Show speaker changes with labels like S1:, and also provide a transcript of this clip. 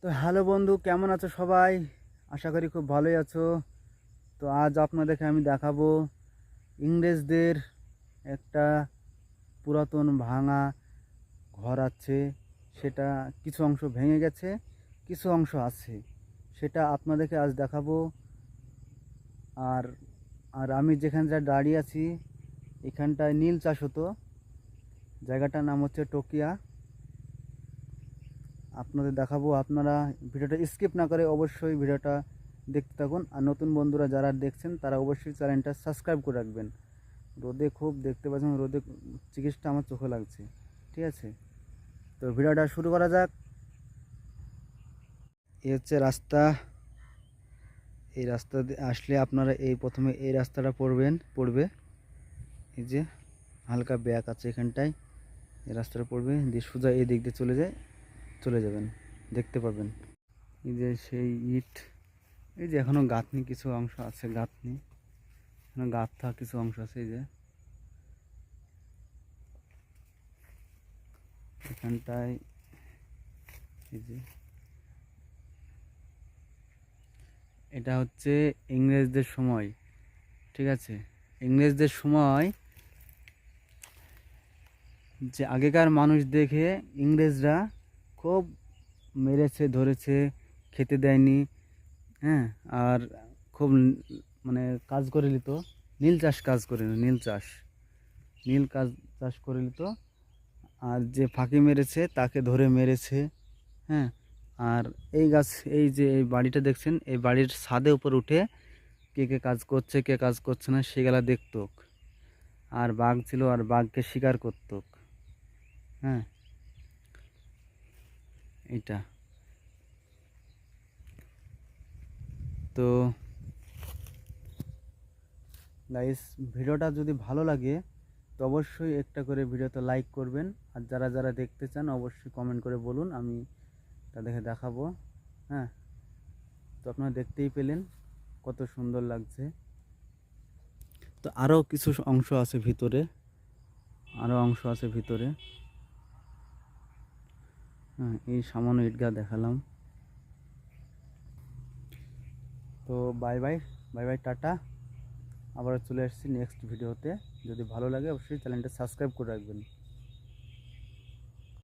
S1: তো হ্যালো বন্ধু, কেমন আছো সবাই? আশা করি খুব ভালোই আছো। তো আজ আপনাদেরকে আমি দেখাবো ইংরেজদের একটা পুরাতন ভাঙা ঘর আছে। সেটা কিছু অংশ ভেঙে গেছে, কিছু অংশ আছে, সেটা আপনাদেরকে আজ দেখাবো। আর আর আমি যেখানটা দাঁড়িয়ে আছি, এখানটায় নীল চাষ হতো। জায়গাটার নাম হচ্ছে টোকিয়া। আপনাদের দেখাবো, আপনারা ভিডিওটা স্কিপ না করে অবশ্যই ভিডিওটা দেখতে থাকুন। আর নতুন বন্ধুরা যারা দেখছেন তারা অবশ্যই চ্যানেলটা সাবস্ক্রাইব করে রাখবেন। রোদে খুব দেখতে পাচ্ছেন, রোদে চিকিৎসা আমার চোখে লাগছে। ঠিক আছে, তো ভিডিওটা শুরু করা যাক। এই হচ্ছে রাস্তা। এই রাস্তা আসলে আপনারা এই প্রথমে এই রাস্তাটা পড়বে। এই যে হালকা ব্যাক আছে এখানটায়, এই রাস্তাটা পড়বে দিয়ে সোজা এই দিক দিয়ে চলে যাবেন, দেখতে পাবেন। এই যে সেই ইট, এই যে এখনো গাঁথনি কিছু অংশ আছে, গাঁথনি এখনো গাঁথা কিছু অংশ আছে। এই যে এখানটায়, এই যে এটা হচ্ছে ইংরেজদের সময়। ঠিক আছে, ইংরেজদের সময় যে আগেকার মানুষ দেখে ইংরেজরা খুব মেরেছে, ধরেছে, খেতে দেয়নি। হ্যাঁ, আর খুব মানে কাজ করে নিত। নীল চাষ করে নিত। আর যে ফাঁকি মেরেছে তাকে ধরে মেরেছে। হ্যাঁ, আর এই যে এই বাড়িটা দেখছেন, এই বাড়ির ছাদে উপর উঠে কে কে কাজ করছে কে কাজ করছে না সেগুলা দেখতো। আর বাঘ ছিল, আর বাঘকে শিকার করতো। হ্যাঁ, এটা তো গাইস, ভিডিওটা যদি ভালো লাগে তো অবশ্যই একটা করে ভিডিওতে লাইক করবেন। আর যারা যারা দেখতে চান অবশ্যই কমেন্ট করে বলুন, আমি তাদেরকে দেখাবো। হ্যাঁ, তো আপনারা দেখতেই পেলেন কত সুন্দর লাগছে। তো আরও কিছু অংশ আছে ভিতরে, হ্যাঁ, এই সামান্য ইটগা দেখালাম। তো bye bye, bye bye, tata. আবার চলে আসছি নেক্সট ভিডিওতে। যদি ভালো লাগে অবশ্যই চ্যানেলটা সাবস্ক্রাইব করে রাখবেন।